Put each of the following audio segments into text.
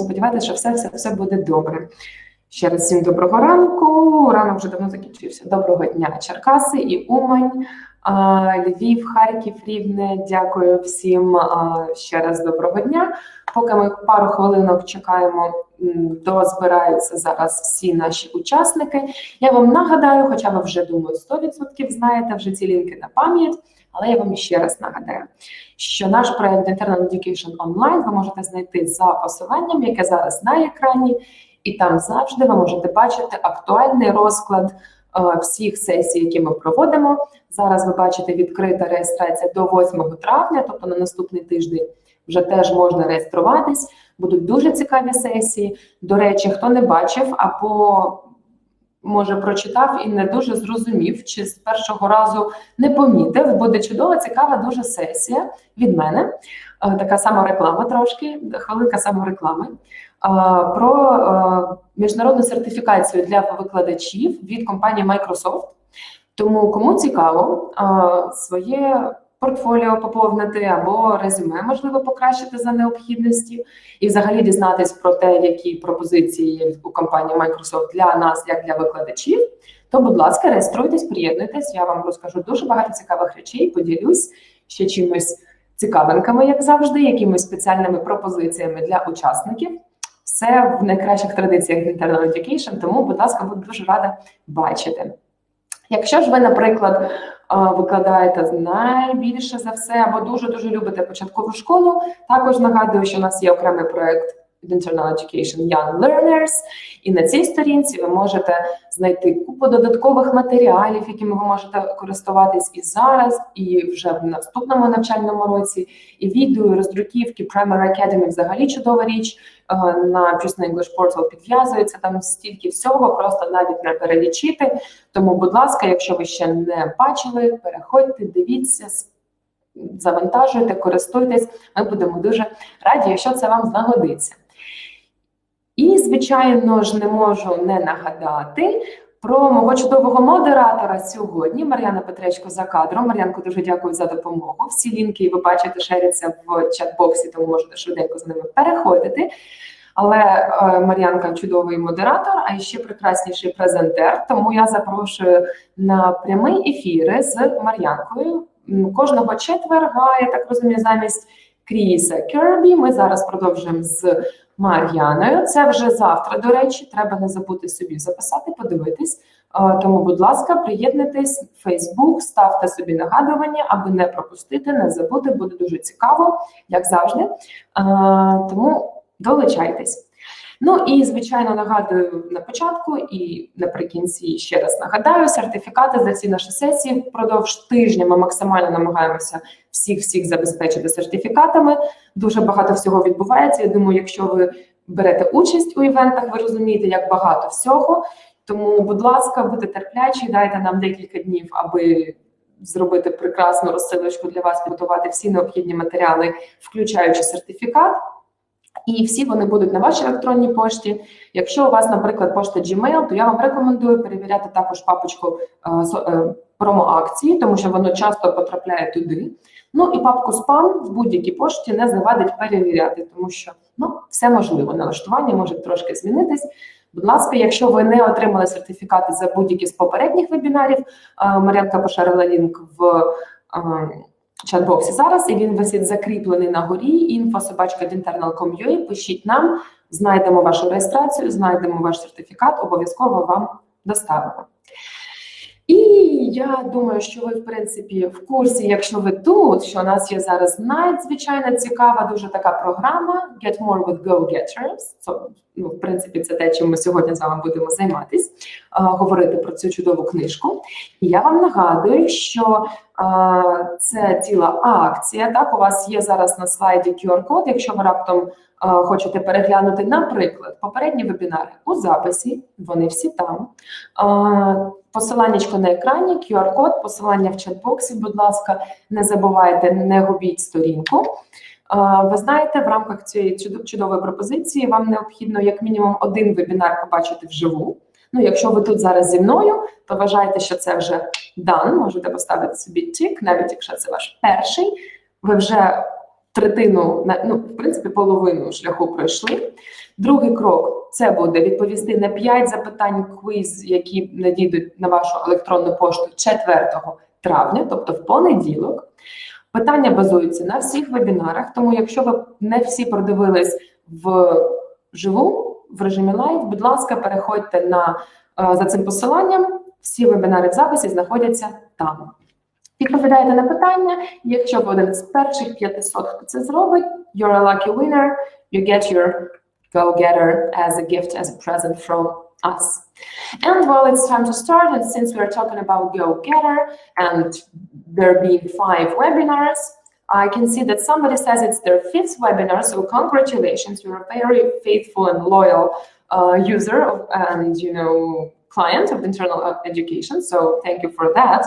сподіватися, що все буде добре. Ще раз всім доброго ранку. Ранок вже давно закінчився. Доброго дня, Черкаси і Умань, Львів, Харків, Рівне. Дякую всім ще раз доброго дня. Поки ми пару хвилинок чекаємо, дозбираються зараз всі наші учасники. Я вам нагадаю, хоча ви вже, думаю, 100% знаєте вже ці лінки на пам'ять, але я вам ще раз нагадаю, що наш проєкт Untitled Education онлайн ви можете знайти за посиланням, яке зараз на екрані, і там завжди ви можете бачити актуальний розклад всіх сесій, які ми проводимо. Зараз ви бачите відкрита реєстрація до 8 травня, тобто на наступний тиждень вже теж можна реєструватись. Будуть дуже цікаві сесії. До речі, хто не бачив або, може, прочитав і не дуже зрозумів, чи з першого разу не помітив, буде чудова, цікава дуже сесія від мене. Така самореклама трошки, хвилинка самореклами. Про міжнародну сертифікацію для викладачів від компанії Microsoft. Тому кому цікаво своє портфоліо поповнити або резюме, можливо, покращити за необхідності і взагалі дізнатись про те, які пропозиції є у компанії Microsoft для нас, як для викладачів, то, будь ласка, реєструйтесь, приєднуйтесь, я вам розкажу дуже багато цікавих речей, поділюсь ще чимось цікавинками, як завжди, якимись спеціальними пропозиціями для учасників. Все в найкращих традиціях Untitled Education, тому, будь ласка, буду дуже рада бачити. Якщо ж ви, наприклад, викладаєте найбільше за все або дуже-дуже любите початкову школу, також нагадую, що у нас є окремий проєкт Untitled Education Young Learners, і на цій сторінці ви можете знайти купу додаткових матеріалів, якими ви можете користуватись і зараз, і вже в наступному навчальному році, і відео, і роздруківки. Primary Academy взагалі чудова річ, на Pearson English Portal підв'язується, там стільки всього, просто навіть не перелічити. Тому, будь ласка, якщо ви ще не бачили, переходьте, дивіться, завантажуйте, користуйтесь, ми будемо дуже раді, якщо це вам знагодиться. І, звичайно ж, не можу не нагадати про мого чудового модератора сьогодні, Мар'яна Петречко за кадром. Мар'янко, дуже дякую за допомогу. Всі лінки, ви бачите, шеряться в чат-боксі, тому можете швиденько за ними переходити. Але Мар'янка чудовий модератор, а ще прекрасніший презентер, тому я запрошую на прямі ефіри з Мар'янкою. Кожного четверга, я так розумію, замість Кріса Кербі ми зараз продовжуємо з Мар'яною. Це вже завтра, до речі, треба не забути собі записати, подивитись. Тому, будь ласка, приєднуйтесь в Facebook, ставте собі нагадування, аби не пропустити, не забути, буде дуже цікаво, як завжди. Тому долучайтесь. Ну і, звичайно, нагадую на початку і наприкінці ще раз нагадаю, сертифікати за ці наші сесії впродовж тижня ми максимально намагаємося всіх забезпечити сертифікатами. Дуже багато всього відбувається. Я думаю, якщо ви берете участь у івентах, ви розумієте, як багато всього. Тому, будь ласка, будьте терплячі, дайте нам декілька днів, аби зробити прекрасну розсилочку для вас, підготувати всі необхідні матеріали, включаючи сертифікат. І всі вони будуть на вашій електронній пошті. Якщо у вас, наприклад, пошта Gmail, то я вам рекомендую перевіряти також папочку промо-акції, тому що воно часто потрапляє туди. Ну і папку спам в будь-якій пошті не завадить перевіряти, тому що все можливо, налаштування може трошки змінитись. Будь ласка, якщо ви не отримали сертифікати за будь-які з попередніх вебінарів, Мар'янка поширила лінк в чат-боксі зараз, і він висить закріплений на горі, info@untitled.com.ua, пишіть нам, знайдемо вашу реєстрацію, знайдемо ваш сертифікат, обов'язково вам доставимо. І я думаю, що ви, в принципі, в курсі, якщо ви тут, що у нас є зараз надзвичайно цікава дуже така програма Get More with GoGetter. В принципі, це те, чим ми сьогодні з вами будемо займатися, говорити про цю чудову книжку. І я вам нагадую, що це ціла акція. Так, у вас є зараз на слайді QR-код, якщо ви раптом хочете переглянути, наприклад, попередні вебінари у записі, вони всі там. Посиланнячко на екрані, QR-код, посилання в чат-боксі, будь ласка, не забувайте, не губіть сторінку. Ви знаєте, в рамках цієї чудової пропозиції вам необхідно як мінімум один вебінар побачити вживу. Ну, якщо ви тут зараз зі мною, то вважайте, що це вже done, можете поставити собі тік, навіть якщо це ваш перший, ви вже третину, в принципі, половину шляху пройшли. Другий крок – це буде відповісти на 5 запитань квіз, які надійдуть на вашу електронну пошту 4 травня, тобто в понеділок. Питання базуються на всіх вебінарах, тому якщо ви не всі продивились вживу, в режимі лайв, будь ласка, переходьте за цим посиланням, всі вебінари в записі знаходяться там. Відповідаєте на питання, якщо ви один з перших 500, хто це зробить, you're a lucky winner, you get your GoGetter as a gift, as a present from us. And well, it's time to start, and since we're talking about GoGetter, and there being 5 webinars, I can see that somebody says it's their 5th webinar, so congratulations, you're a very faithful and loyal user and, client of internal education, so thank you for that.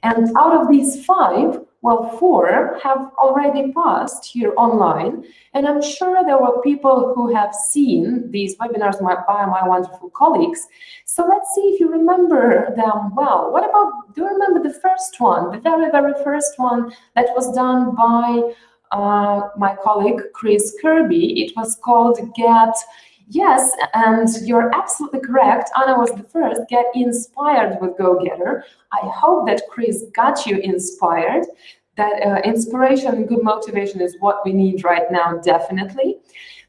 And out of these 5, well, 4 have already passed here online, and I'm sure there were people who have seen these webinars by my wonderful colleagues. So let's see if you remember them well. Do you remember the first one, the very, very first one that was done by my colleague, Chris Kirby? It was called Yes, and you're absolutely correct. Anna was the first. Get inspired with GoGetter. I hope that Chris got you inspired. That inspiration and good motivation is what we need right now, definitely.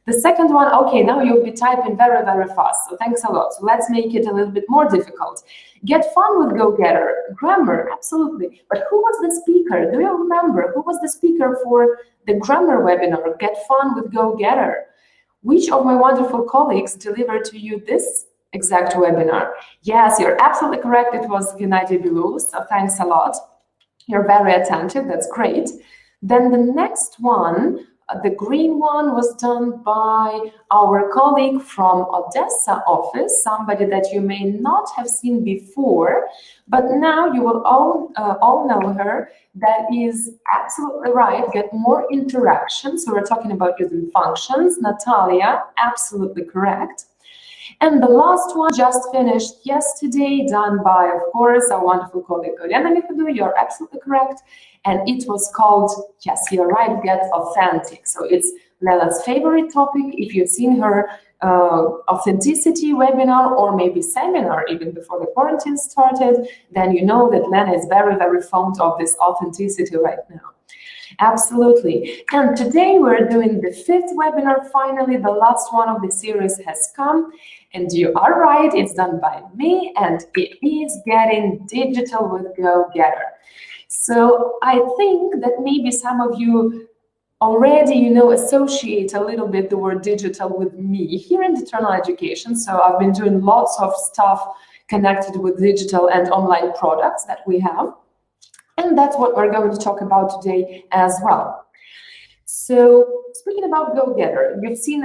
The second one, okay, now you'll be typing very, very fast. So thanks a lot. So let's make it a little bit more difficult. Get fun with GoGetter. Grammar, absolutely. But who was the speaker? Do you remember? Who was the speaker for the grammar webinar? Get fun with GoGetter. Which of my wonderful colleagues delivered to you this exact webinar? Yes, you're absolutely correct. It was Gennady Belous, so thanks a lot. You're very attentive. That's great. Then the next one, the green one, was done by our colleague from Odessa office, somebody that you may not have seen before, but now you will all know her. That is absolutely right. Get more interaction. So we're talking about using functions. Natalia, absolutely correct. And the last one just finished yesterday, done by, of course, our wonderful colleague Olena Mikhudu. You're absolutely correct. And it was called, yes, you're right, Get Authentic. So it's Lela's favorite topic. If you've seen her authenticity webinar or maybe seminar even before the quarantine started, then you know that Lena is very, very fond of this authenticity right now. Absolutely. And today we're doing the 5th webinar. Finally, the last one of the series has come. And you are right, it's done by me, and it is Getting Digital with GoGetter. So I think that maybe some of you already, associate a little bit the word digital with me here in internal education. So I've been doing lots of stuff connected with digital and online products that we have. And that's what we're going to talk about today as well. So speaking about GoGetter, you've seen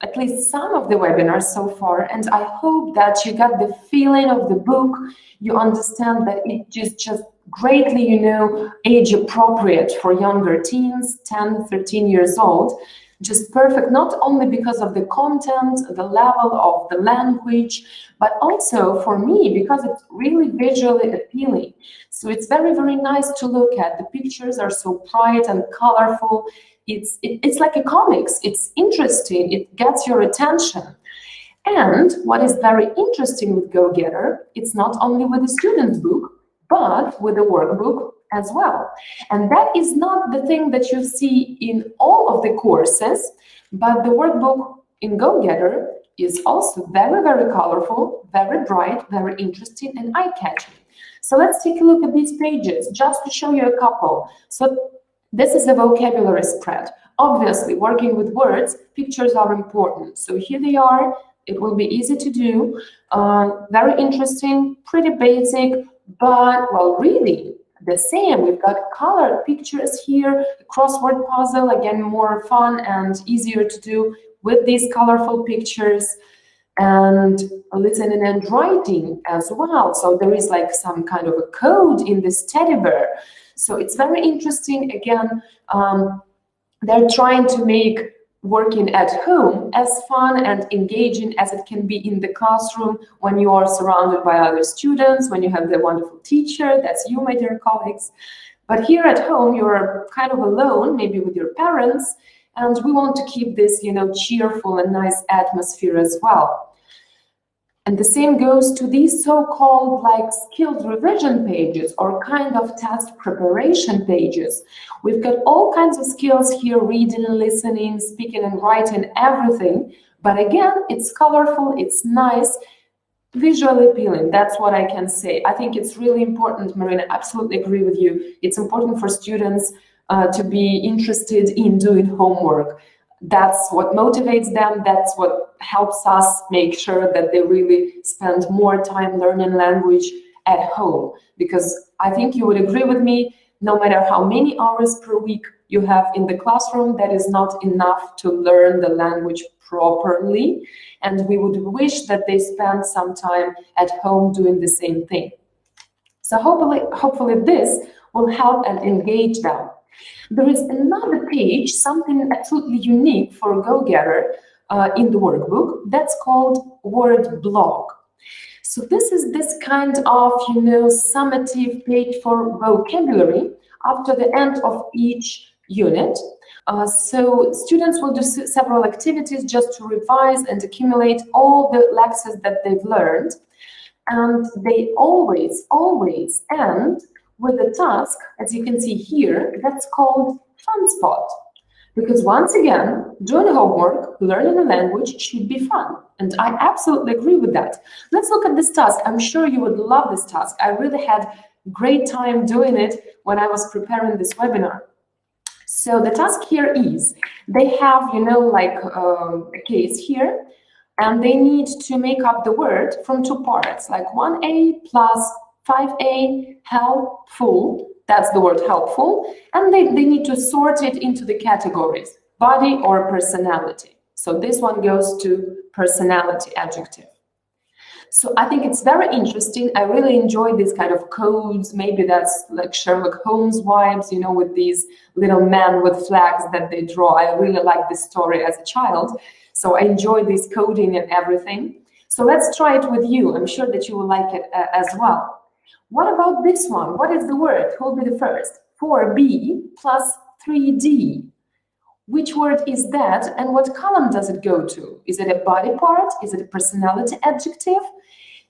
at least some of the webinars so far, and I hope that you got the feeling of the book. You understand that it is just greatly, age appropriate for younger teens, 10, 13 years old. Just perfect, not only because of the content, the level of the language, but also for me, because it's really visually appealing. So it's very, very nice to look at. The pictures are so bright and colorful. It's like a comics. It's interesting. It gets your attention. And what is very interesting with GoGetter, it's not only with the student's book, but with the workbook as well. And that is not the thing that you see in all of the courses, but the workbook in GoGetter is also very, very colorful, very bright, very interesting, and eye-catching. So let's take a look at these pages, just to show you a couple. So this is a vocabulary spread. Obviously, working with words, pictures are important. So here they are. It will be easy to do, very interesting, pretty basic, but, well, really the same. We've got colored pictures here, a crossword puzzle, again, more fun and easier to do with these colorful pictures, and listening and writing as well. So there is like some kind of a code in this teddy bear. So it's very interesting. Again, they're trying to make working at home as fun and engaging as it can be in the classroom when you are surrounded by other students, when you have the wonderful teacher, that's you, my dear colleagues. But here at home, you're kind of alone, maybe with your parents, And we want to keep this, cheerful and nice atmosphere as well. And the same goes to these so-called like skills revision pages or kind of test preparation pages. We've got all kinds of skills here, reading, listening, speaking and writing, everything. But again, it's colorful, it's nice, visually appealing. That's what I can say. I think it's really important, Marina, I absolutely agree with you. It's important for students to be interested in doing homework. That's what motivates them. That's what helps us make sure that they really spend more time learning language at home. Because I think you would agree with me, no matter how many hours per week you have in the classroom, that is not enough to learn the language properly. And we would wish that they spend some time at home doing the same thing. So hopefully this will help and engage them. There is another page, something absolutely unique for GoGetter in the workbook, that's called word block. So this is this kind of, summative page for vocabulary after the end of each unit. So students will do several activities just to revise and accumulate all the lexicons that they've learned. And they always end with a task, as you can see here, that's called Fun Spot. Because once again, doing homework, learning a language should be fun. And I absolutely agree with that. Let's look at this task. I'm sure you would love this task. I really had great time doing it when I was preparing this webinar. So the task here is, they have, a case here, and they need to make up the word from two parts, like 1A plus 5A, helpful, that's the word helpful, and they need to sort it into the categories, body or personality. So this one goes to personality adjective. So I think it's very interesting. I really enjoy these kind of codes. Maybe that's like Sherlock Holmes vibes, with these little men with flags that they draw. I really like this story as a child. So I enjoy this coding and everything. So let's try it with you. I'm sure that you will like it as well. What about this one? What is the word? Who will be the first? 4B plus 3D. Which word is that and what column does it go to? Is it a body part? Is it a personality adjective?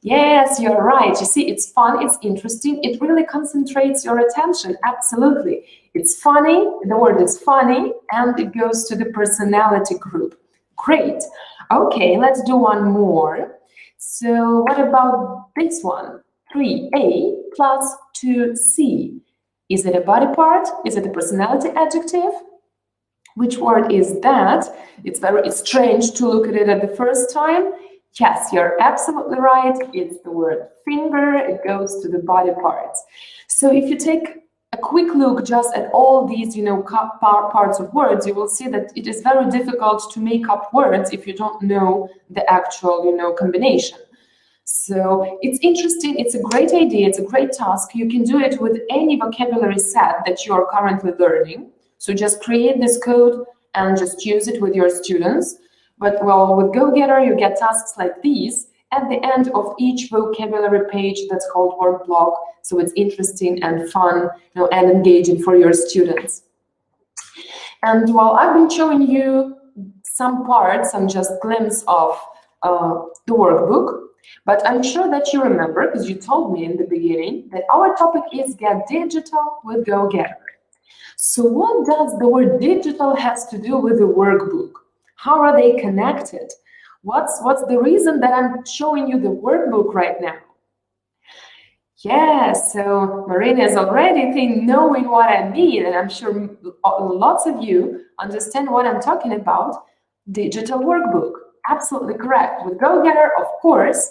Yes, you're right. You see, it's fun, it's interesting, it really concentrates your attention. Absolutely. It's funny, the word is funny, and it goes to the personality group. Great. Okay, let's do one more. So what about this one? 3A plus 2C. Is it a body part? Is it a personality adjective? Which word is that? It's very strange to look at it at the first time. Yes, you're absolutely right. It's the word finger. It goes to the body parts. So if you take a quick look just at all these, parts of words, you will see that it is very difficult to make up words if you don't know the actual, combination. So it's interesting. It's a great idea. It's a great task. You can do it with any vocabulary set that you are currently learning. So just create this code and just use it with your students. But well, with GoGetter, you get tasks like these at the end of each vocabulary page that's called word block. So it's interesting and fun, and engaging for your students. And while I've been showing you some parts, some just glimpse of the workbook, but I'm sure that you remember, because you told me in the beginning, that our topic is Get Digital with GoGetter. So what does the word digital has to do with the workbook? How are they connected? What's the reason that I'm showing you the workbook right now? Yes, so Marina is already knowing what I mean, and I'm sure lots of you understand what I'm talking about. Digital workbook, absolutely correct. With GoGetter, of course,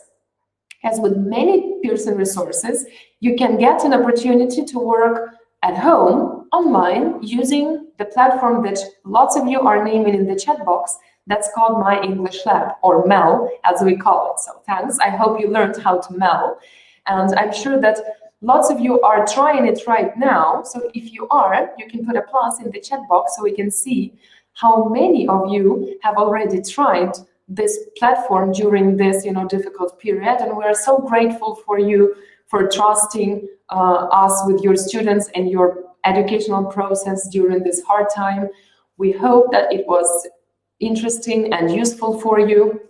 as with many Pearson resources, you can get an opportunity to work at home, online, using the platform that lots of you are naming in the chat box. That's called My English Lab, or MEL, as we call it. So thanks. I hope you learned how to MEL. And I'm sure that lots of you are trying it right now. So if you are, you can put a plus in the chat box so we can see how many of you have already tried this platform during this, difficult period. And we're so grateful for you for trusting us with your students and your educational process during this hard time. We hope that it was interesting and useful for you.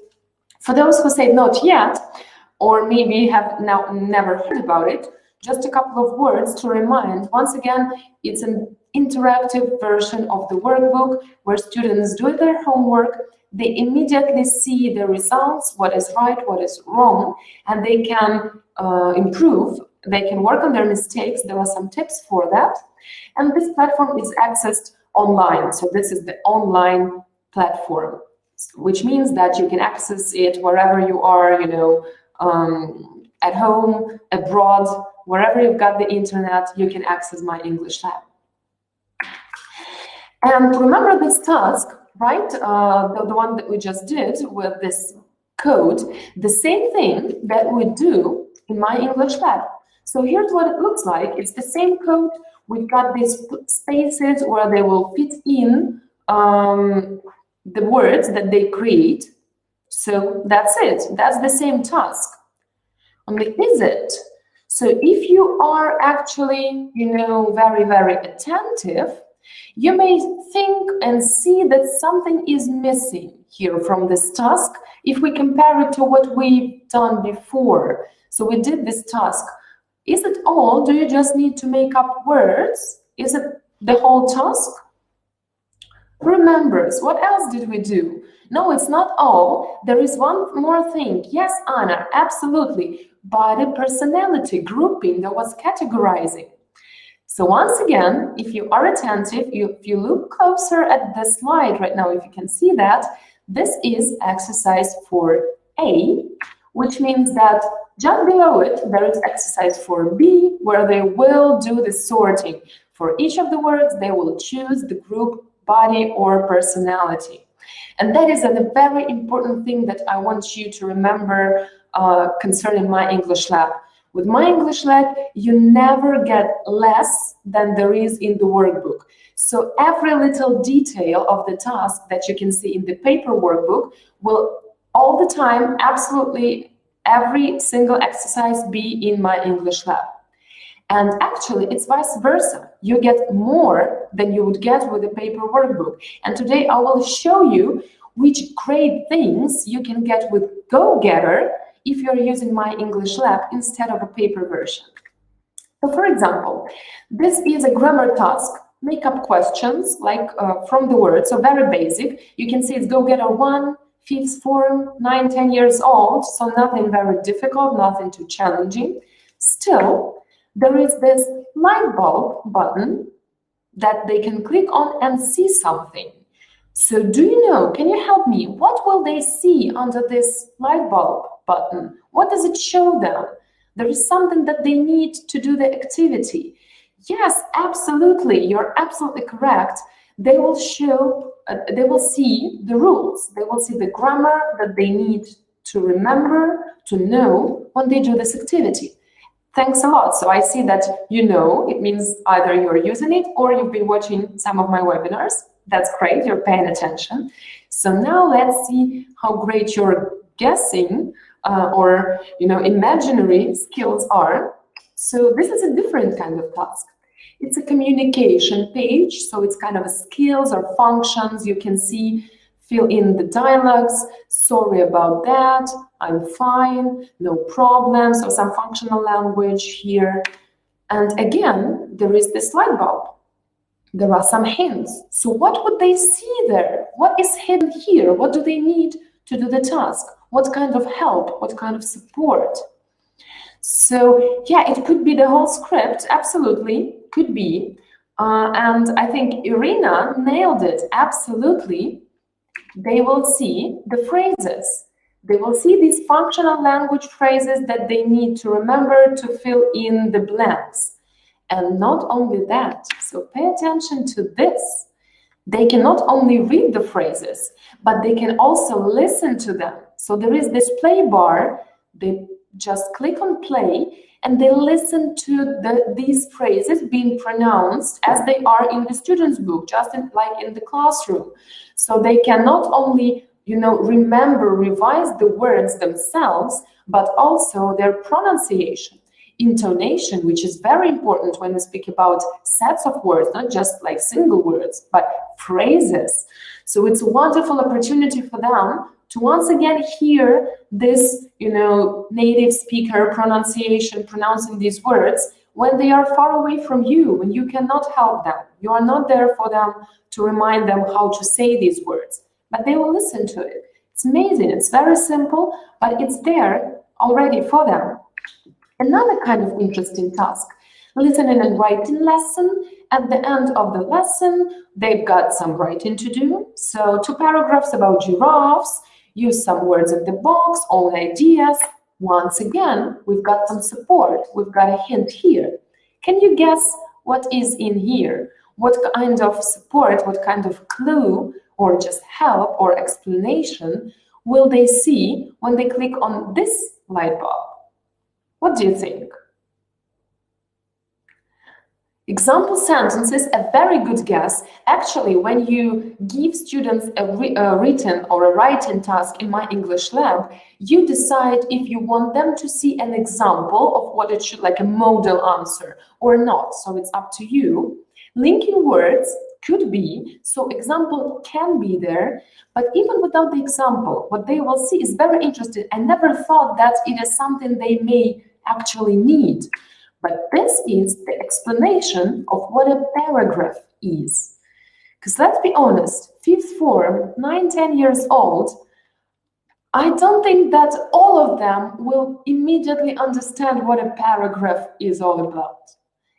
For those who say not yet, or maybe have now never heard about it, just a couple of words to remind. Once again, it's an interactive version of the workbook where students do their homework. They immediately see the results, what is right, what is wrong, and they can improve. They can work on their mistakes. There are some tips for that. And this platform is accessed online. So this is the online platform, which means that you can access it wherever you are, at home, abroad, wherever you've got the internet, you can access My English Lab. And remember this task, right? The one that we just did with this code, the same thing that we do in My English Lab. So here's what it looks like. It's the same code. We've got these spaces where they will fit in the words that they create. So that's it. That's the same task. Only is it? So if you are actually, very, very attentive, you may think and see that something is missing here from this task if we compare it to what we've done before. So we did this task. Is it all? Do you just need to make up words? Is it the whole task? Remembers, what else did we do? No, it's not all. There is one more thing. Yes, Anna, absolutely. Body personality grouping, there was categorizing. So once again, if you are attentive, if you look closer at the slide right now, if you can see that, this is exercise 4A, which means that just below it, there is exercise 4B, where they will do the sorting. For each of the words, they will choose the group, body, or personality. And that is a very important thing that I want you to remember concerning My English Lab. With My English Lab, you never get less than there is in the workbook. So every little detail of the task that you can see in the paper workbook will all the time, absolutely every single exercise be in My English Lab. And actually, it's vice versa. You get more than you would get with a paper workbook. And today I will show you which great things you can get with GoGetter if you're using My English Lab instead of a paper version. So for example, this is a grammar task. Make up questions like from the word, so very basic. You can see it's GoGetter 1, 5th form, 9, 10 years old, so nothing very difficult, nothing too challenging. Still, there is this light bulb button that they can click on and see something. So do you know, can you help me? What will they see under this light bulb button? What does it show them? There is something that they need to do the activity. Yes, absolutely. You're absolutely correct. They will show, they will see the rules. They will see the grammar that they need to remember, to know when they do this activity. Thanks a lot. So I see that it means either you're using it or you've been watching some of my webinars. That's great, you're paying attention. So now let's see how great your guessing or imaginary skills are. So this is a different kind of task. It's a communication page, so it's kind of a skills or functions. You can see, fill in the dialogues. Sorry about that, I'm fine, no problem. So some functional language here. And again, there is this light bulb. There are some hints. So what would they see there? What is hidden here? What do they need to do the task? What kind of help? What kind of support? So yeah, it could be the whole script, absolutely, could be. And I think Irina nailed it, absolutely. They will see the phrases. They will see these functional language phrases that they need to remember to fill in the blanks. And not only that, so pay attention to this. They can not only read the phrases, but they can also listen to them. So there is this play bar. They just click on play and they listen to these phrases being pronounced as they are in the student's book, just like in the classroom. So they can not only remember, revise the words themselves, but also their pronunciation. intonation, which is very important when we speak about sets of words, not just like single words, but phrases. So it's a wonderful opportunity for them to once again hear this, native speaker pronunciation, pronouncing these words when they are far away from you, when you cannot help them. You are not there for them to remind them how to say these words, but they will listen to it. It's amazing. It's very simple, but it's there already for them. Another kind of interesting task, listening and writing lesson. At the end of the lesson, they've got some writing to do. So 2 paragraphs about giraffes, use some words in the box, own ideas. Once again, we've got some support. We've got a hint here. Can you guess what is in here? What kind of support, what kind of clue, or just help or explanation will they see when they click on this light bulb? What do you think? Example sentences, a very good guess. Actually, when you give students a written or a writing task in My English Lab, you decide if you want them to see an example of what it should, like a model answer, or not. So it's up to you. Linking words could be, so example can be there, but even without the example, what they will see is very interesting. I never thought that it is something they may actually need. But this is the explanation of what a paragraph is. Because let's be honest, 5th form, 9, 10 years old, I don't think that all of them will immediately understand what a paragraph is all about.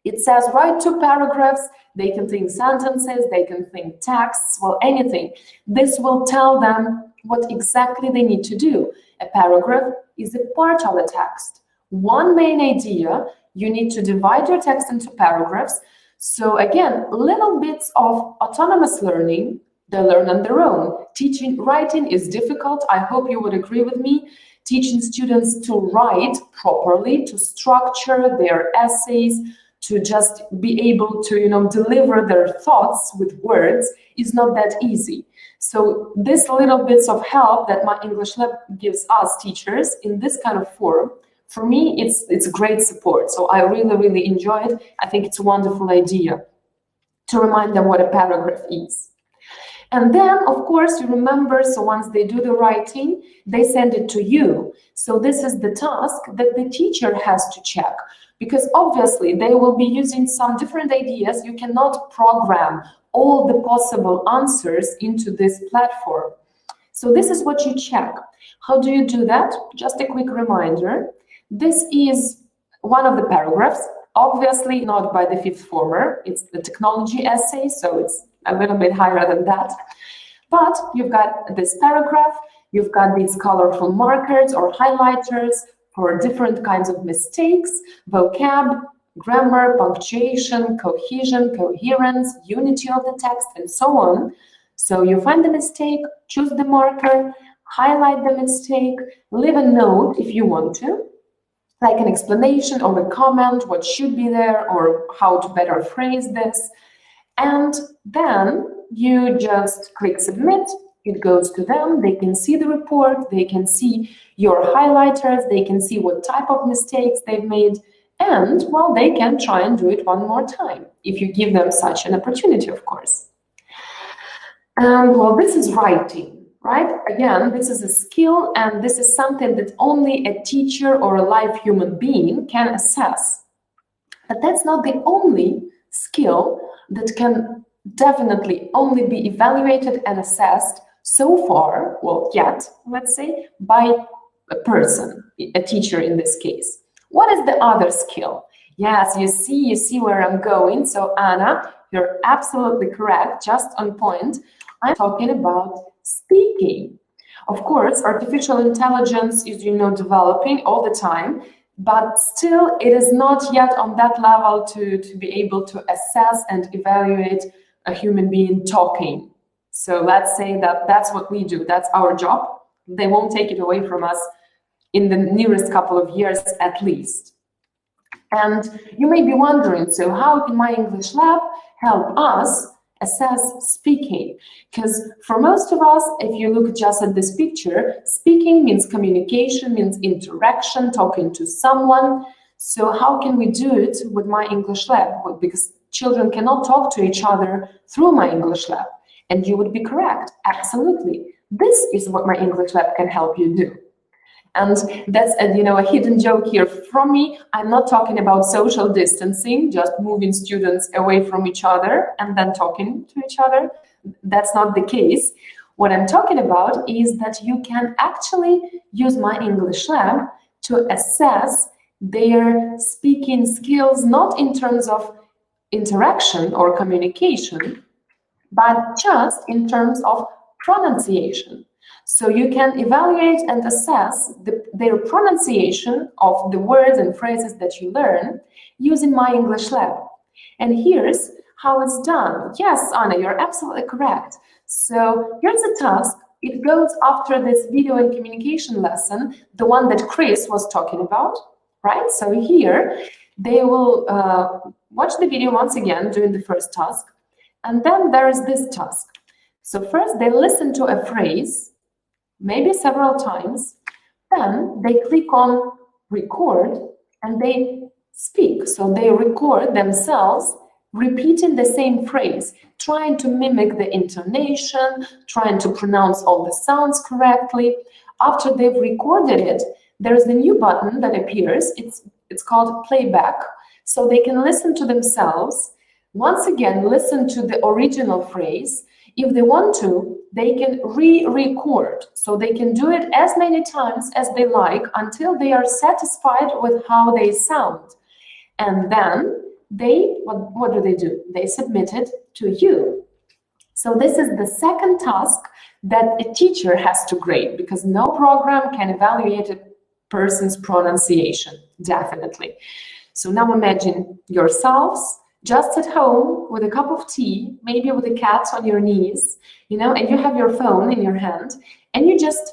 It says write 2 paragraphs, they can think sentences, they can think texts, well, anything. This will tell them what exactly they need to do. A paragraph is a part of the text. One main idea, you need to divide your text into paragraphs. So again, little bits of autonomous learning, they learn on their own. Teaching writing is difficult. I hope you would agree with me. Teaching students to write properly, to structure their essays, to just be able to, deliver their thoughts with words is not that easy. So this little bits of help that My English Lab gives us teachers in this kind of form, for me, it's great support. So I really, really enjoy it. I think it's a wonderful idea to remind them what a paragraph is. And then, of course, you remember, so once they do the writing, they send it to you. So this is the task that the teacher has to check, because obviously they will be using some different ideas. You cannot program all the possible answers into this platform. So this is what you check. How do you do that? Just a quick reminder. This is one of the paragraphs, obviously not by the 5th former. It's the technology essay, so it's a little bit higher than that. But you've got this paragraph, you've got these colorful markers or highlighters for different kinds of mistakes, vocab, grammar, punctuation, cohesion, coherence, unity of the text, and so on. So you find the mistake, choose the marker, highlight the mistake, leave a note if you want to, like an explanation or a comment, what should be there or how to better phrase this. And then you just click submit, it goes to them, they can see the report, they can see your highlighters, they can see what type of mistakes they've made, and, well, they can try and do it one more time, if you give them such an opportunity, of course. And, well, this is writing. Right? Again, this is a skill, and this is something that only a teacher or a live human being can assess. But that's not the only skill that can definitely only be evaluated and assessed so far, well, yet, let's say, by a person, a teacher in this case. What is the other skill? Yes, you see where I'm going. So, Anna, you're absolutely correct, just on point. I'm talking about speaking. Of course, artificial intelligence is, developing all the time, but still it is not yet on that level to be able to assess and evaluate a human being talking. So let's say that that's what we do. That's our job. They won't take it away from us in the nearest couple of years at least. And you may be wondering, so how can My English Lab help us assess speaking? Because for most of us, if you look just at this picture, speaking means communication, means interaction, talking to someone. So how can we do it with My English Lab? Well, because children cannot talk to each other through My English Lab. And you would be correct, absolutely. This is what My English Lab can help you do. And that's a hidden joke here from me. I'm not talking about social distancing, just moving students away from each other and then talking to each other. That's not the case. What I'm talking about is that you can actually use My English Lab to assess their speaking skills, not in terms of interaction or communication, but just in terms of pronunciation. So you can evaluate and assess their pronunciation of the words and phrases that you learn using My English Lab. And here's how it's done. Yes, Anna, you're absolutely correct. So here's a task. It goes after this video and communication lesson, the one that Chris was talking about, right? So here they will watch the video once again during the first task. And then there is this task. So first they listen to a phrase, maybe several times, then they click on record and they speak. So they record themselves repeating the same phrase, trying to mimic the intonation, trying to pronounce all the sounds correctly. After they've recorded it, there's a new button that appears. It's called playback. So they can listen to themselves, once again, listen to the original phrase. If they want to, they can re-record. So they can do it as many times as they like until they are satisfied with how they sound. And then what do? They submit it to you. So this is the second task that a teacher has to grade, because no program can evaluate a person's pronunciation, definitely. So now imagine yourselves just at home with a cup of tea, maybe with a cat on your knees, and you have your phone in your hand, and you just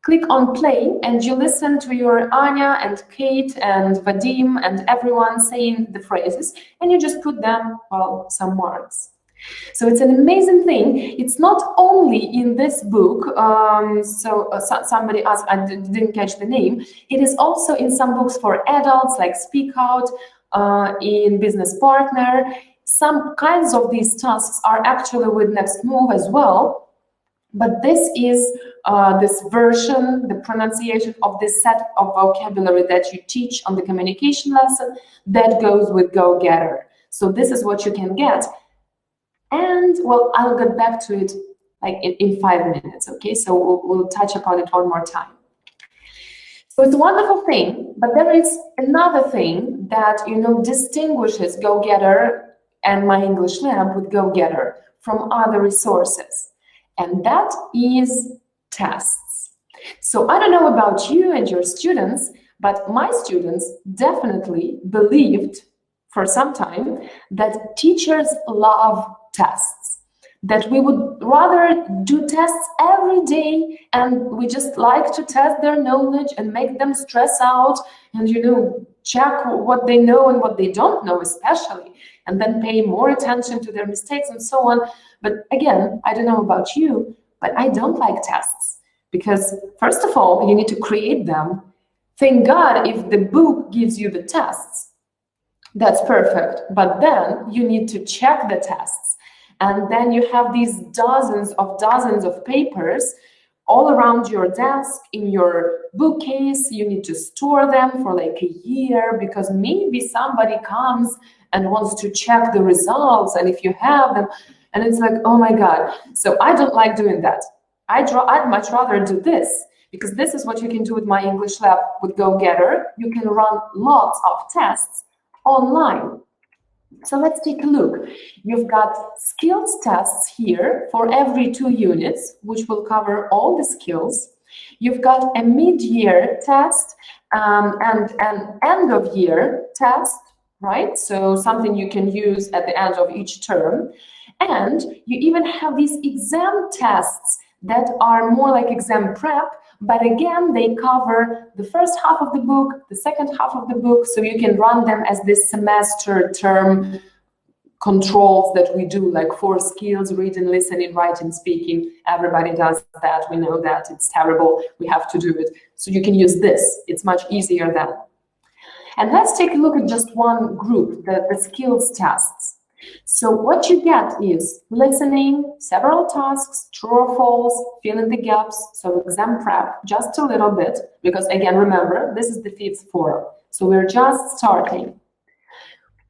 click on play and you listen to your Anya and Kate and Vadim and everyone saying the phrases, and you just put them, some marks. So it's an amazing thing. It's not only in this book, somebody asked, I didn't catch the name. It is also in some books for adults like Speak Out, in Business Partner. Some kinds of these tasks are actually with Next Move as well. But this is this version, the pronunciation of this set of vocabulary that you teach on the communication lesson that goes with GoGetter. So this is what you can get. And I'll get back to it like in 5 minutes, okay? So we'll touch upon it one more time. So it's a wonderful thing, but there is another thing that, distinguishes GoGetter and My English Lab with GoGetter from other resources. And that is tests. So I don't know about you and your students, but my students definitely believed for some time that teachers love tests, that we would rather do tests every day, and we just like to test their knowledge and make them stress out and, check what they know and what they don't know especially, and then pay more attention to their mistakes and so on. But again, I don't know about you, but I don't like tests because, first of all, you need to create them. Thank God if the book gives you the tests. That's perfect. But then you need to check the tests. And then you have these dozens of papers all around your desk, in your bookcase. You need to store them for like a year because maybe somebody comes and wants to check the results, and if you have them, and it's like, oh my God. So I don't like doing that. I'd much rather do this, because this is what you can do with My English Lab with GoGetter. You can run lots of tests online. So let's take a look. You've got skills tests here for every 2 units, which will cover all the skills. You've got a mid-year test and an end-of-year test, right? So something you can use at the end of each term. And you even have these exam tests that are more like exam prep, but again, they cover the first half of the book, the second half of the book, so you can run them as this semester term controls that we do, like 4 skills: reading, listening, writing, speaking. Everybody does that. We know that. It's terrible. We have to do it. So you can use this. It's much easier then. And let's take a look at just one group, the skills tests. So what you get is listening, several tasks, true or false, fill in the gaps, so exam prep, just a little bit, because again, remember, this is the 5th forum, so we're just starting.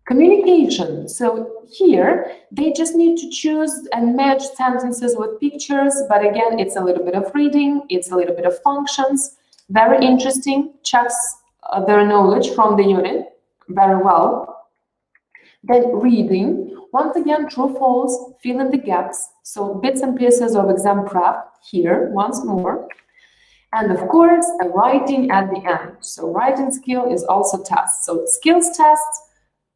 Communication, so here, they just need to choose and match sentences with pictures, but again, it's a little bit of reading, it's a little bit of functions, very interesting, checks their knowledge from the unit, very well. Then reading, once again, true, false, fill in the gaps. So bits and pieces of exam prep here, once more. And of course, a writing at the end. So writing skill is also tests. So skills tests,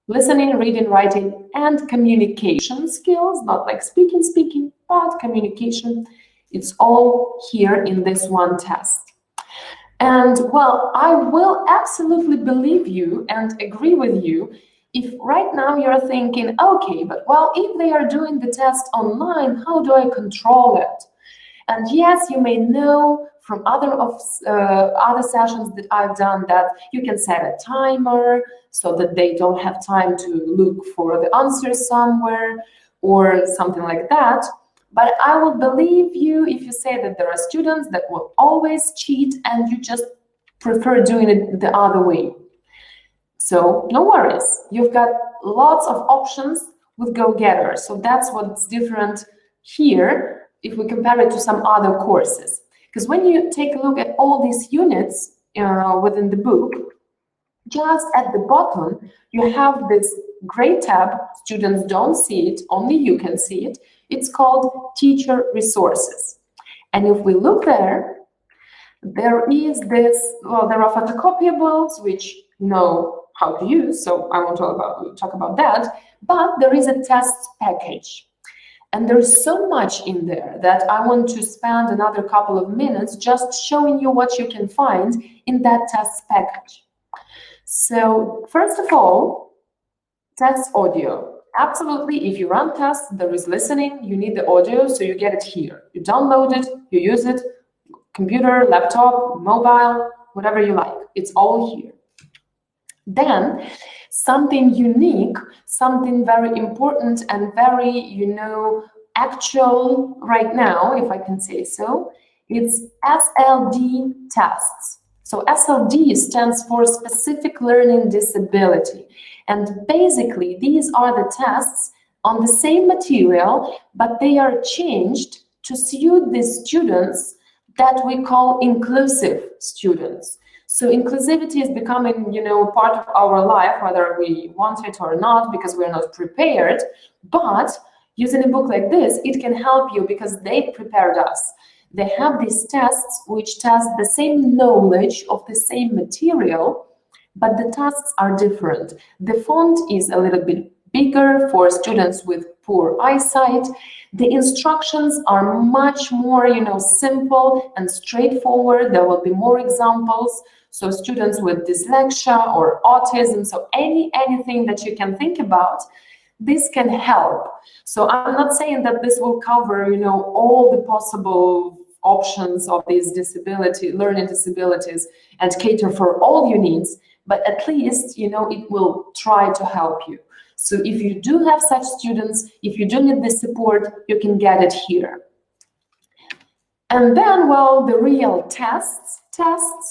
listening, reading, writing, and communication skills, not like speaking, but communication. It's all here in this one test. And well, I will absolutely believe you and agree with you if right now you're thinking, okay, but well, if they are doing the test online, how do I control it? And yes, you may know from other sessions that I've done that you can set a timer so that they don't have time to look for the answers somewhere or something like that. But I will believe you if you say that there are students that will always cheat and you just prefer doing it the other way. So no worries, you've got lots of options with GoGetter. So that's what's different here if we compare it to some other courses. Because when you take a look at all these units within the book, just at the bottom, you have this gray tab. Students don't see it, only you can see it. It's called Teacher Resources. And if we look there, there is this, well, there are photocopiables, which you know how to use, so I won't talk about that, but there is a tests package. And there's so much in there that I want to spend another couple of minutes just showing you what you can find in that tests package. So first of all, tests audio. Absolutely, if you run tests, there is listening, you need the audio, so you get it here. You download it, you use it, computer, laptop, mobile, whatever you like, it's all here. Then something unique, something very important and very, you know, actual right now, if I can say so, it's SLD tests. So SLD stands for Specific Learning Disability. And basically, these are the tests on the same material, but they are changed to suit the students that we call inclusive students. So inclusivity is becoming, you know, part of our life, whether we want it or not, because we're not prepared. But using a book like this, it can help you because they prepared us. They have these tests which test the same knowledge of the same material, but the tasks are different. The font is a little bit bigger for students with poor eyesight. The instructions are much more, you know, simple and straightforward. There will be more examples. So students with dyslexia or autism, so anything that you can think about, this can help. So I'm not saying that this will cover, you know, all the possible options of these learning disabilities and cater for all your needs, but at least, you know, it will try to help you. So if you do have such students, if you do need the support, you can get it here. And then, well, the real tests,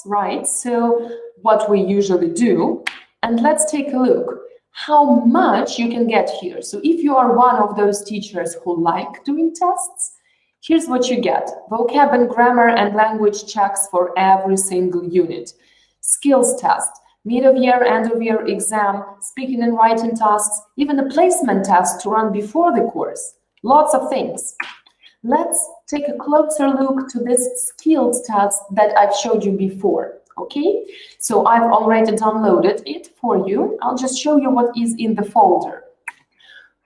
right? So what we usually do, and let's take a look how much you can get here. So if you are one of those teachers who like doing tests, here's what you get: vocab and grammar and language checks for every single unit, skills test, mid-of-year, end-of-year exam, speaking and writing tasks, even a placement test to run before the course. Lots of things. Let's take a closer look to this skills test that I've showed you before, okay? So I've already downloaded it for you. I'll just show you what is in the folder.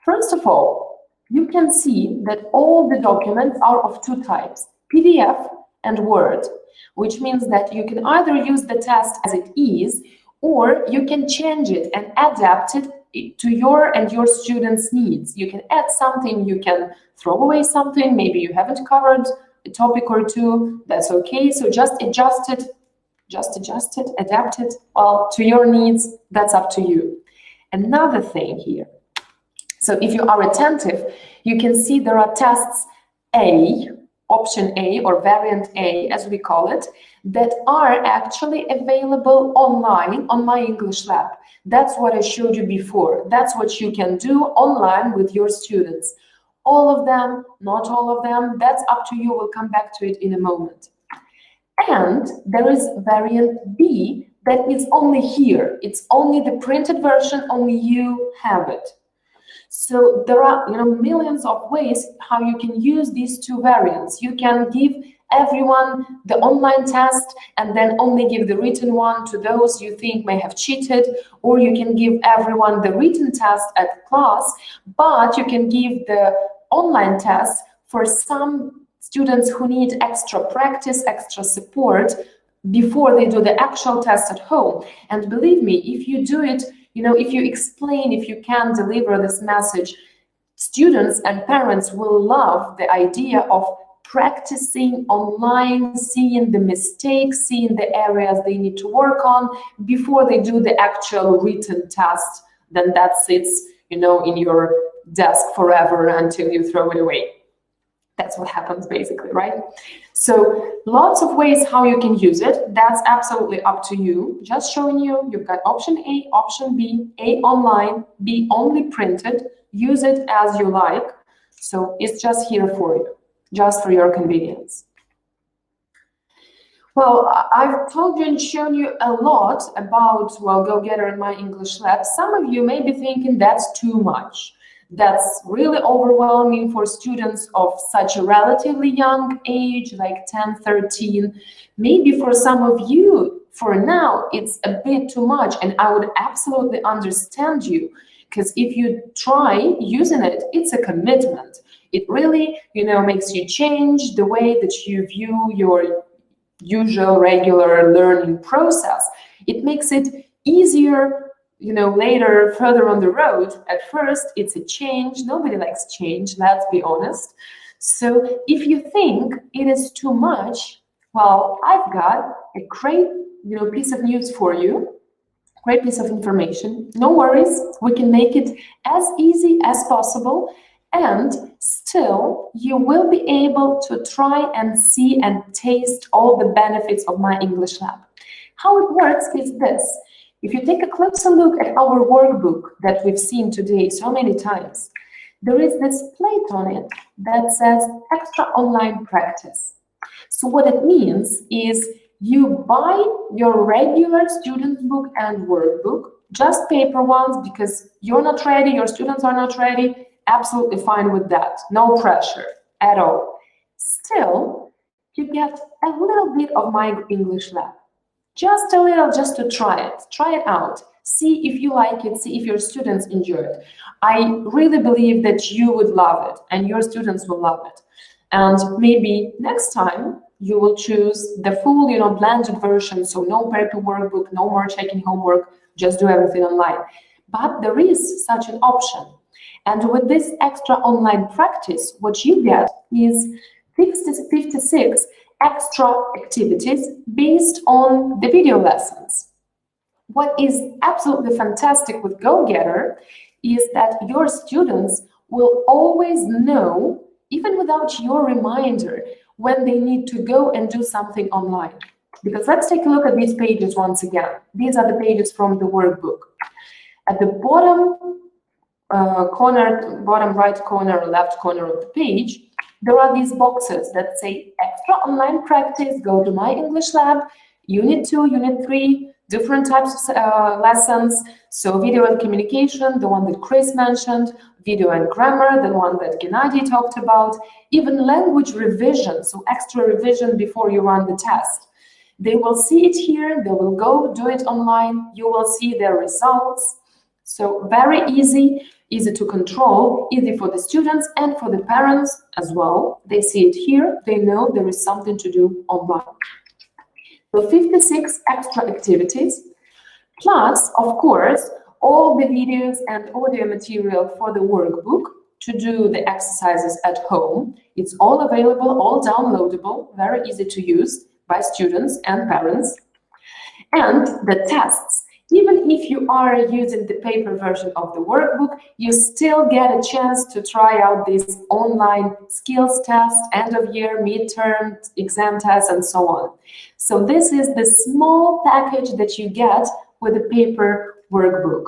First of all, you can see that all the documents are of two types, PDF and Word, which means that you can either use the test as it is, or you can change it and adapt it to your and your students' needs. You can add something, you can throw away something, maybe you haven't covered a topic or two, that's okay. So just adjust it just adjust it, adapt it, well, to your needs, that's up to you. Another thing here. So if you are attentive, you can see there are tests A, option A or variant A, as we call it, that are actually available online on My English Lab. That's what I showed you before. That's what you can do online with your students. All of them, not all of them, that's up to you. We'll come back to it in a moment. And there is variant B that is only here. It's only the printed version, only you have it. So there are millions of ways how you can use these two variants. You can give everyone the online test and then only give the written one to those you think may have cheated, or you can give everyone the written test at class, but you can give the online test for some students who need extra practice, extra support before they do the actual test at home. And believe me, if you do it, if you explain, if you can deliver this message, students and parents will love the idea of practicing online, seeing the mistakes, seeing the areas they need to work on before they do the actual written test. Then that sits, in your desk forever until you throw it away. That's what happens basically, right? So lots of ways how you can use it. That's absolutely up to you. Just showing you, you've got option A, option B, A online, B only printed. Use it as you like. So it's just here for you, just for your convenience. Well, I've told you and shown you a lot about, GoGetter and My English Lab. Some of you may be thinking that's too much. That's really overwhelming for students of such a relatively young age, like 10, 13. Maybe for some of you, for now, it's a bit too much, and I would absolutely understand you, because if you try using it, it's a commitment. It really, makes you change the way that you view your usual, regular learning process. It makes it easier later, further on the road. At first, it's a change. Nobody likes change, let's be honest. So if you think it is too much, well, I've got a great, piece of news for you, great piece of information. No worries, we can make it as easy as possible, and still you will be able to try and see and taste all the benefits of My English Lab. How it works is this. If you take a closer look at our workbook that we've seen today so many times, there is this plate on it that says extra online practice. So what it means is you buy your regular student book and workbook, just paper ones, because you're not ready, your students are not ready, absolutely fine with that. No pressure at all. Still, you get a little bit of My English Lab. Just a little, just to try it out, see if you like it, see if your students enjoy it. I really believe that you would love it and your students will love it. And maybe next time you will choose the full, blended version, so no paper workbook, no more checking homework, just do everything online. But there is such an option. And with this extra online practice, what you get is 56 extra activities based on the video lessons. What is absolutely fantastic with GoGetter is that your students will always know, even without your reminder, when they need to go and do something online. Because let's take a look at these pages once again. These are the pages from the workbook. At the bottom bottom right corner or left corner of the page, there are these boxes that say extra online practice, go to My English Lab, Unit 2, Unit 3, different types of lessons. So video and communication, the one that Chris mentioned, video and grammar, the one that Gennady talked about, even language revision, so extra revision before you run the test. They will see it here, they will go do it online, you will see their results. So very easy to control, easy for the students and for the parents as well. They see it here, they know there is something to do online. So 56 extra activities, plus, of course, all the videos and audio material for the workbook to do the exercises at home. It's all available, all downloadable, very easy to use by students and parents. And the tests. Even if you are using the paper version of the workbook, you still get a chance to try out this online skills test, end of year, midterm, exam tests, and so on. So this is the small package that you get with a paper workbook.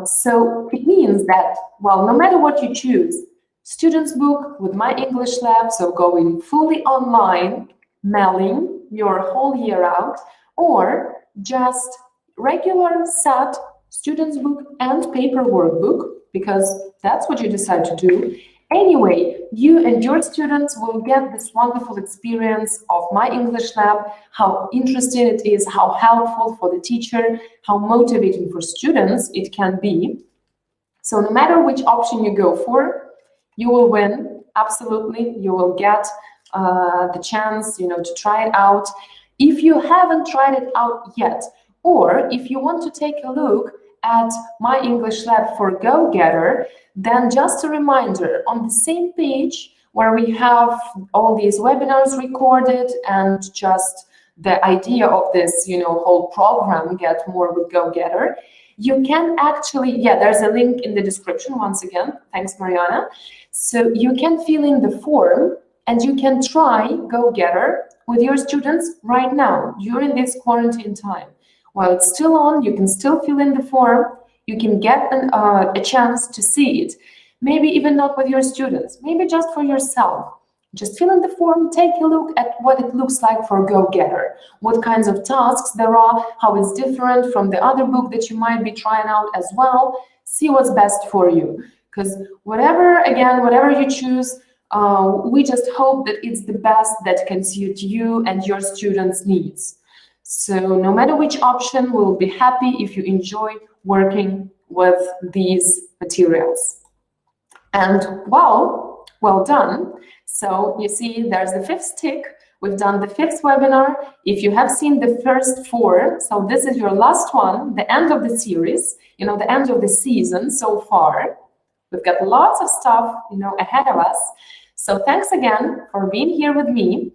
So it means that, well, no matter what you choose, student's book with My English Lab, so going fully online, mailing your whole year out, or just regular set student's book and paper workbook, because that's what you decide to do. Anyway, you and your students will get this wonderful experience of My English Lab, how interesting it is, how helpful for the teacher, how motivating for students it can be. So no matter which option you go for, you will win, absolutely. You will get the chance, to try it out. If you haven't tried it out yet, or if you want to take a look at My English Lab for GoGetter, then just a reminder, on the same page where we have all these webinars recorded and just the idea of this, whole program, Get More with GoGetter, you can actually, there's a link in the description once again. Thanks, Mariana. So you can fill in the form and you can try GoGetter with your students right now during this quarantine time. While it's still on, you can still fill in the form. You can get a chance to see it. Maybe even not with your students, maybe just for yourself. Just fill in the form, take a look at what it looks like for GoGetter, what kinds of tasks there are, how it's different from the other book that you might be trying out as well. See what's best for you. Because whatever you choose, we just hope that it's the best that can suit you and your students' needs. So no matter which option, we'll be happy if you enjoy working with these materials. And well done. So you see there's the 5th tick. We've done the 5th webinar. If you have seen the first 4, so this is your last one, the end of the series, the end of the season so far. We've got lots of stuff, ahead of us. So thanks again for being here with me.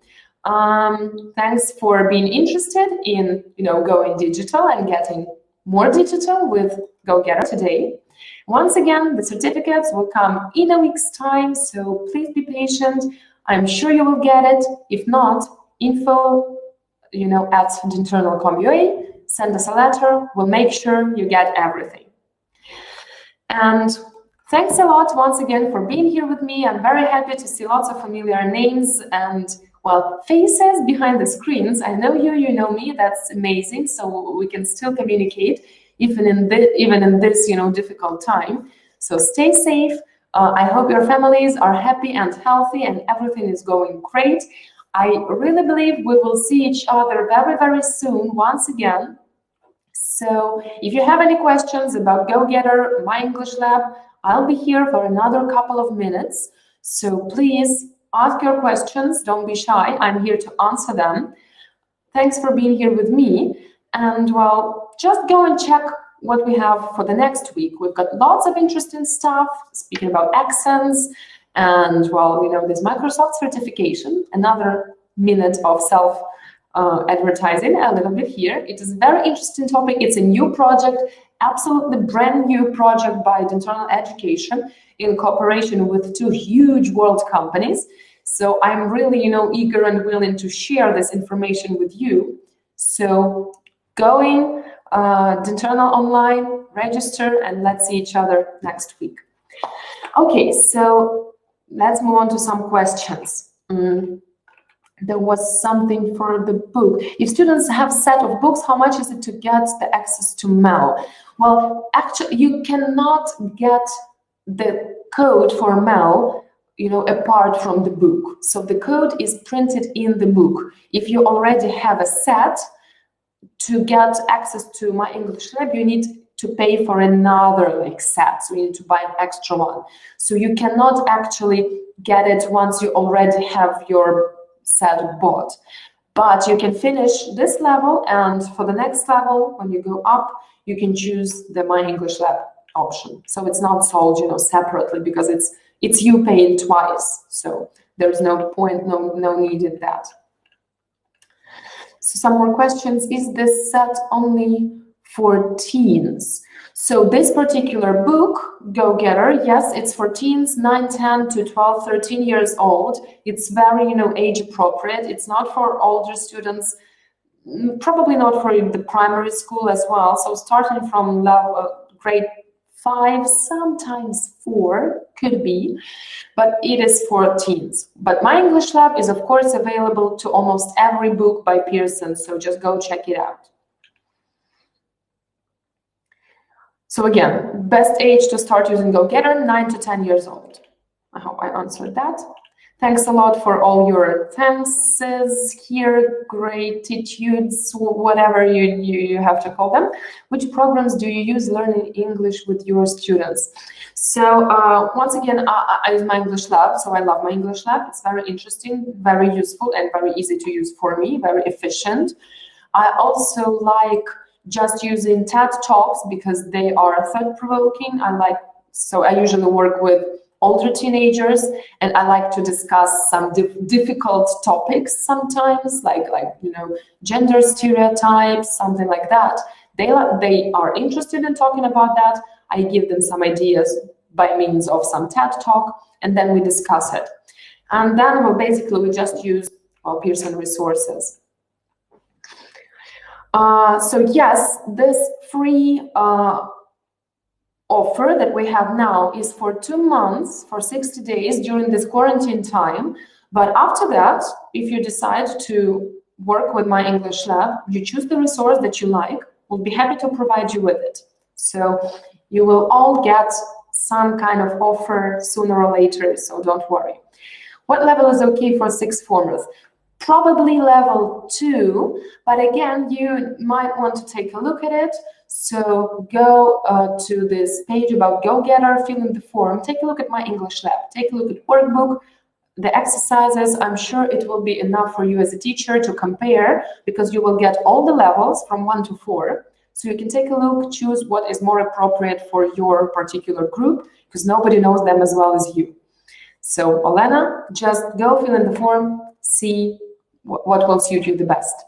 Thanks for being interested in, going digital and getting more digital with GoGetter today. Once again, the certificates will come in a week's time, so please be patient. I'm sure you will get it. If not, info, at internal.com.ua. Send us a letter. We'll make sure you get everything. And thanks a lot once again for being here with me. I'm very happy to see lots of familiar names and faces behind the screens. I know you know me. That's amazing. So we can still communicate even in this difficult time. So stay safe. I hope your families are happy and healthy and everything is going great. I really believe we will see each other very, very soon once again. So if you have any questions about GoGetter, My English Lab, I'll be here for another couple of minutes. So please ask your questions. Don't be shy. I'm here to answer them. Thanks for being here with me. And just go and check what we have for the next week. We've got lots of interesting stuff, speaking about accents, and this Microsoft certification, another minute of self-advertising a little bit here. It is a very interesting topic. It's a new project, absolutely brand new project by Internal Education in cooperation with 2 huge world companies. So I'm really, eager and willing to share this information with you. So going Internal online, register, and let's see each other next week. Okay, so let's move on to some questions. There was something for the book. If students have set of books, how much is it to get the access to Mel? Well, actually, you cannot get the code for Mel, apart from the book. So the code is printed in the book. If you already have a set, to get access to My English Lab, you need to pay for another set. So you need to buy an extra one. So you cannot actually get it once you already have your set bought. But you can finish this level, and for the next level, when you go up, you can choose the My English Lab option. So it's not sold, separately, because it's you paying twice. So there's no point, no need in that. So some more questions. Is this set only for teens? So this particular book, GoGetter, yes, it's for teens 9, 10 to 12, 13 years old. It's very, age appropriate. It's not for older students, probably not for the primary school as well. So starting from grade 5, sometimes 4, could be, but it is for teens. But My English Lab is, of course, available to almost every book by Pearson, so just go check it out. So again, best age to start using GoGetter, 9 to 10 years old. I hope I answered that. Thanks a lot for all your thanks here, gratitudes, whatever you have to call them. Which programs do you use learning English with your students? So once again, I use My English Lab, so I love My English Lab. It's very interesting, very useful, and very easy to use for me, very efficient. I also like just using TED Talks because they are thought-provoking. So I usually work with older teenagers, and I like to discuss some difficult topics sometimes, like gender stereotypes, something like that. They are interested in talking about that. I give them some ideas by means of some TED Talk, and then we discuss it. And then basically we just use Pearson resources. So yes, this free offer that we have now is for 2 months, for 60 days during this quarantine time. But after that, if you decide to work with My English Lab, you choose the resource that you like, we'll be happy to provide you with it. So you will all get some kind of offer sooner or later, so don't worry. What level is okay for sixth formers? Probably level 2, but again, you might want to take a look at it. So go to this page about GoGetter, fill in the form, take a look at My English Lab, take a look at workbook, the exercises. I'm sure it will be enough for you as a teacher to compare, because you will get all the levels from 1 to 4. So you can take a look, choose what is more appropriate for your particular group, because nobody knows them as well as you. So Olena, just go fill in the form, see what will suit you the best.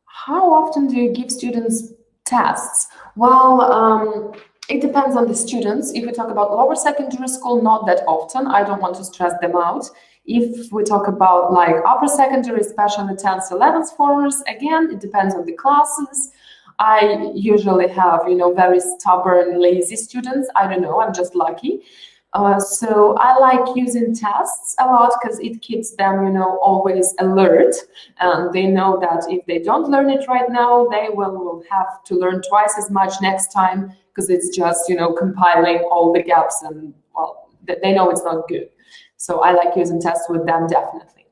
How often do you give students tests? Well, it depends on the students. If we talk about lower secondary school, not that often. I don't want to stress them out. If we talk about like upper secondary, especially 10th, 11th formers, again, it depends on the classes. I usually have, very stubborn, lazy students. I don't know, I'm just lucky. So I like using tests a lot because it keeps them, always alert, and they know that if they don't learn it right now, they will have to learn twice as much next time, because it's just, compiling all the gaps, and well, they know it's not good. So I like using tests with them, definitely.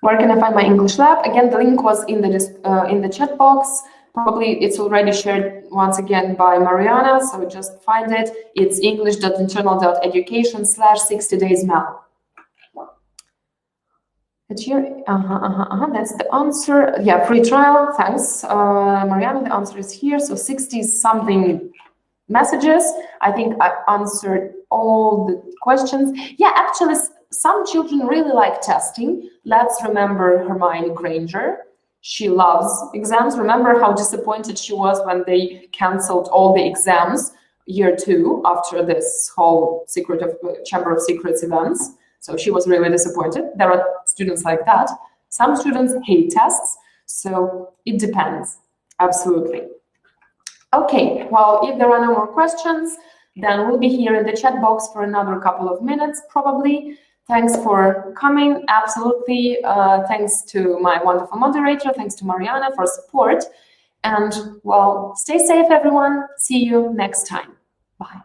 Where can I find My English Lab? Again, the link was in the chat box. Probably it's already shared once again by Mariana, so just find it. It's english.internal.education/60daysmal. That's the answer. Yeah, free trial. Thanks, Mariana. The answer is here. So 60-something messages. I think I answered all the questions. Yeah, actually, some children really like testing. Let's remember Hermione Granger. She loves exams. Remember how disappointed she was when they canceled all the exams year 2 after this whole Chamber of Secrets events. So she was really disappointed. There are students like that. Some students hate tests, so it depends. Absolutely. Okay, well, if there are no more questions, then we'll be here in the chat box for another couple of minutes, probably. Thanks for coming, absolutely. Thanks to my wonderful moderator. Thanks to Mariana for support. And, well, stay safe, everyone. See you next time. Bye.